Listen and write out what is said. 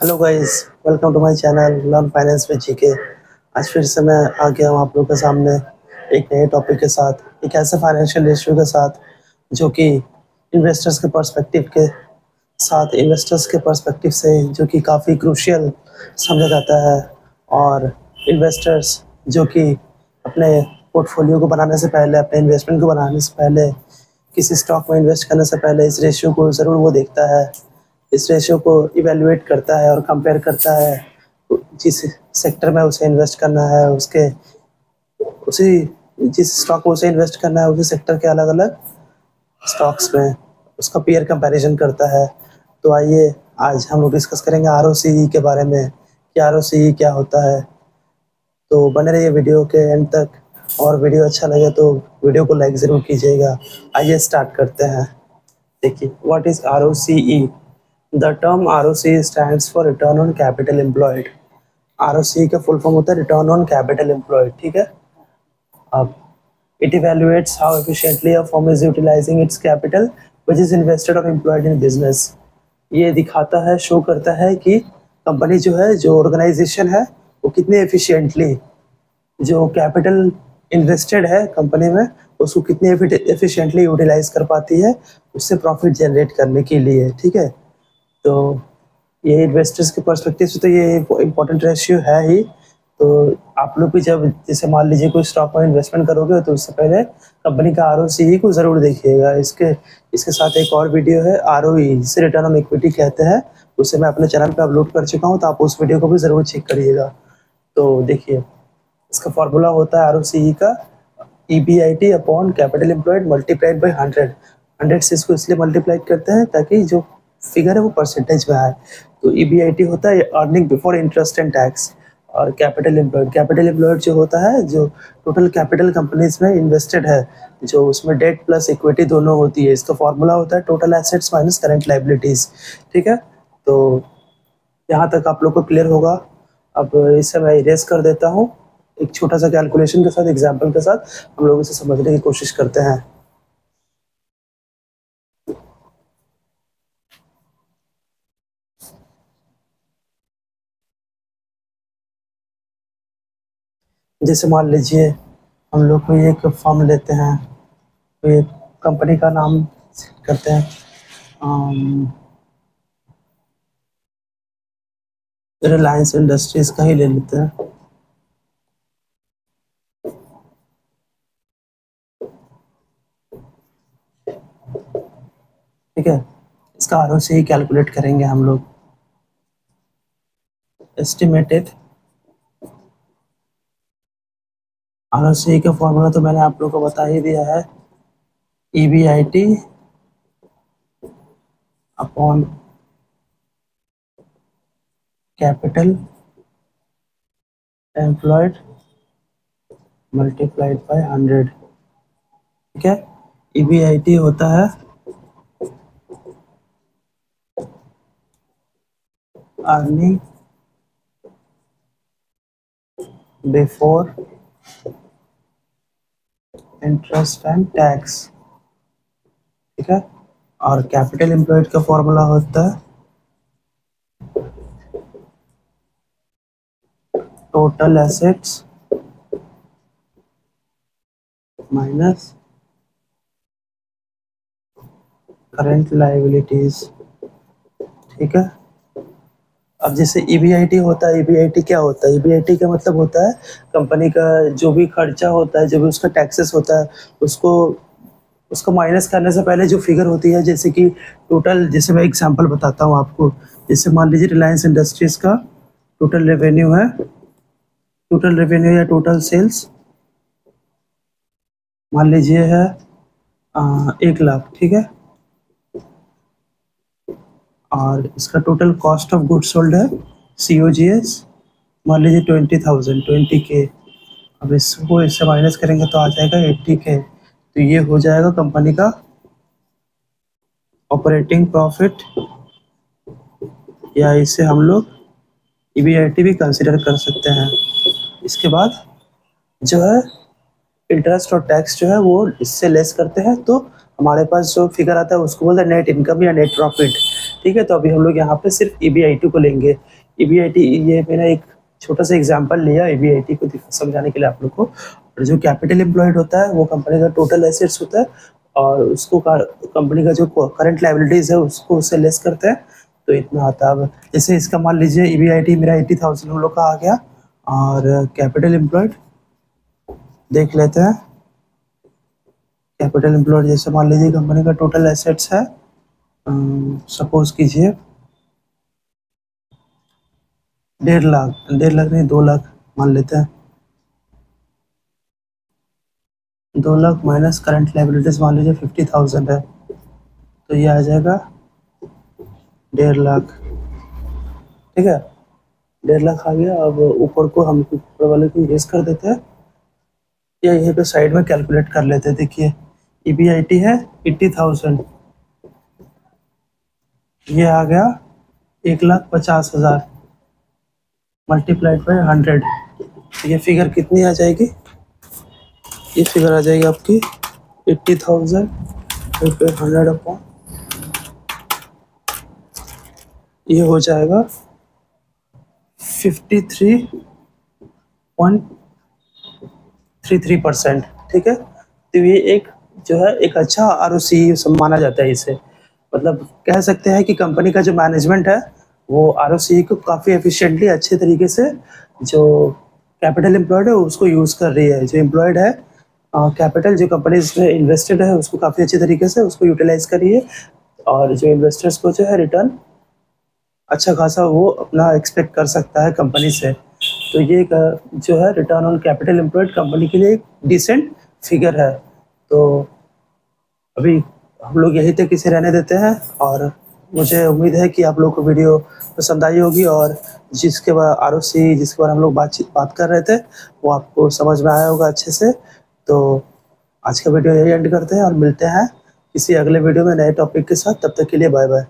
Hello guys, welcome to my channel learn finance with GK. आज फिर से मैं आ गया हूँ आप लोगों के सामने एक नए टॉपिक के साथ, एक ऐसे फाइनेंशियल इशू के साथ जो कि इन्वेस्टर्स के पर्सपेक्टिव से जो कि काफ़ी क्रूशियल समझा जाता है। और इन्वेस्टर्स जो कि अपने पोर्टफोलियो को बनाने से पहले, अपने इन्वेस्टमेंट को बनाने से पहले, किसी स्टॉक में इन्वेस्ट करने से पहले इस रेशियो को ज़रूर वो देखता है। इस रेशियो को इवैल्यूएट करता है और कंपेयर करता है जिस सेक्टर में उसे इन्वेस्ट करना है, उसके उसी जिस स्टॉक में उसे इन्वेस्ट करना है उसी सेक्टर के अलग अलग स्टॉक्स में उसका पीयर कंपैरिजन करता है। तो आइए आज हम लोग डिस्कस करेंगे आरओसीई के बारे में कि आरओसीई क्या होता है। तो बने रहिए वीडियो के एंड तक, और वीडियो अच्छा लगे तो वीडियो को लाइक ज़रूर कीजिएगा। आइए स्टार्ट करते हैं। देखिए, what is ROCE? The term ROCE stands for return on capital employed. ROCE का फुल फॉर्म होता है रिटर्न ऑन कैपिटल एम्प्लॉयड, ठीक है। अब it evaluates how efficiently a firm is utilizing its capital which is invested or employed in business। ये दिखाता है, show करता है कि कंपनी जो है, जो ऑर्गेनाइजेशन है, वो कितने एफिशिएंटली जो कैपिटल इन्वेस्टेड है कंपनी में उसको कितने एफिशिएंटली यूटिलाइज कर पाती है उससे प्रॉफिट जनरेट करने के लिए, ठीक है। तो ये इन्वेस्टर्स के पर्सपेक्टिव से तो ये इम्पोर्टेंट रेशियो है ही। तो आप लोग भी जब जैसे मान लीजिए कोई स्टॉक में इन्वेस्टमेंट करोगे तो उससे पहले कंपनी का आरओसीई को ज़रूर देखिएगा। इसके इसके साथ एक और वीडियो है आरओई, जिसे रिटर्न ऑन इक्विटी कहते हैं, उसे मैं अपने चैनल पे अपलोड कर चुका हूँ, तो आप उस वीडियो को भी ज़रूर चेक करिएगा। तो देखिए, इसका फॉर्मूला होता है आरओसीई का EBIT upon capital employed multiplied by 100 से इसको इसलिए मल्टीप्लाई करते हैं ताकि जो फिगर है वो परसेंटेज में आए। तो EBIT होता है earning before interest and tax. और कैपिटल एम्प्लॉयड जो होता है, जो टोटल कैपिटल कंपनीज में इन्वेस्टेड है, जो उसमें डेट प्लस इक्विटी दोनों होती है, इसका फॉर्मूला होता है total assets minus current liabilities, ठीक है। तो यहाँ तक आप लोग को क्लियर होगा। अब इसे मैं इरेज कर देता हूँ, एक छोटा सा कैलकुलेशन के साथ, एग्जाम्पल के साथ हम लोग इसे समझने की कोशिश करते हैं। जैसे मान लीजिए हम लोग कोई एक फर्म लेते हैं, कोई एक कंपनी का नाम करते हैं, रिलायंस इंडस्ट्रीज का ही ले लेते हैं, ठीक है। इसका आरओसीई कैलकुलेट करेंगे हम लोग। एस्टिमेटेड आरओसीई का फॉर्मूला तो मैंने आप लोग को बता ही दिया है, EBIT upon capital employed multiplied by 100, ठीक है। EBIT होता है earning before interest and tax, ठीक है। और कैपिटल एम्प्लॉयड का फॉर्मूला होता है total assets minus current liabilities, ठीक है। अब जैसे EBIT होता है, EBIT क्या होता है? EBIT का मतलब होता है कंपनी का जो भी खर्चा होता है, जो भी उसका टैक्सेस होता है, उसको उसको माइनस करने से पहले जो फिगर होती है, जैसे कि टोटल, जैसे मैं एग्जांपल बताता हूँ आपको। जैसे मान लीजिए रिलायंस इंडस्ट्रीज का टोटल रेवेन्यू या टोटल सेल्स मान लीजिए है 1 लाख, ठीक है। और इसका total cost of goods sold है COGS मान लीजिए 20,000, 20K। अब इसको इससे माइनस करेंगे तो आ जाएगा 80K। तो ये हो जाएगा कंपनी का ऑपरेटिंग प्रॉफिट, या इसे हम लोग EBIT भी कंसिडर कर सकते हैं। इसके बाद जो है इंटरेस्ट और टैक्स जो है वो इससे लेस करते हैं, तो हमारे पास जो फिगर आता है उसको बोलते हैं नेट इनकम या नेट प्रॉफिट, ठीक है। तो अभी हम लोग यहाँ पे सिर्फ EBIT को लेंगे। EBIT ये मेरा एक छोटा सा एग्जांपल लिया EBIT को समझाने के लिए आप लोग को। और जो कैपिटल एम्प्लॉयड होता है वो कंपनी का टोटल एसेट्स होता है, और उसको कंपनी का जो करंट लायबिलिटीज है उसको उससे लेस करते हैं, तो इतना आता है। अब जैसे इसका मान लीजिए EBIT मेरा 80,000 हम लोग का आ गया, और कैपिटल एम्प्लॉयड देख लेते हैं। कैपिटल एम्प्लॉयड जैसे मान लीजिए कंपनी का टोटल एसेट्स है, सपोज कीजिए 1.5 लाख नहीं 2 लाख मान लेते हैं। 2 लाख माइनस करंट लायबिलिटीज मान लीजिए 50,000 है, तो ये आ जाएगा 1.5 लाख। ठीक है, 1.5 लाख आ गया। अब ऊपर को हम ऊपर वाले को इरेज कर देते हैं, या यहीं पे साइड में कैलकुलेट कर लेते हैं। देखिए EBIT है 80,000, ये आ गया 1,50,000 मल्टीप्लाइड बाई 100। ये फिगर कितनी आ जाएगी? ये फिगर आ जाएगी आपकी 80,000 रुपये 100 अपॉन, ये हो जाएगा 53.33%। ठीक है, तो ये एक जो है एक अच्छा ROCE माना जाता है इसे। मतलब कह सकते हैं कि कंपनी का जो मैनेजमेंट है वो ROCE को काफ़ी एफिशिएंटली अच्छे तरीके से जो कैपिटल एम्प्लॉयड है उसको यूज़ कर रही है। जो एम्प्लॉयड है कैपिटल जो कंपनी में इन्वेस्टेड है उसको काफ़ी अच्छे तरीके से उसको यूटिलाइज कर रही है, और जो इन्वेस्टर्स को जो है रिटर्न अच्छा खासा वो अपना एक्सपेक्ट कर सकता है कंपनी से। तो ये जो है return on capital employed company के लिए एक डिसेंट फिगर है। तो अभी हम लोग यहीं तक इसे रहने देते हैं, और मुझे उम्मीद है कि आप लोग को वीडियो पसंद आई होगी, और जिसके बाद ROCE जिसके बारे में हम लोग बात कर रहे थे वो आपको समझ में आया होगा अच्छे से। तो आज का वीडियो यही एंड करते हैं, और मिलते हैं किसी अगले वीडियो में नए टॉपिक के साथ। तब तक के लिए बाय बाय।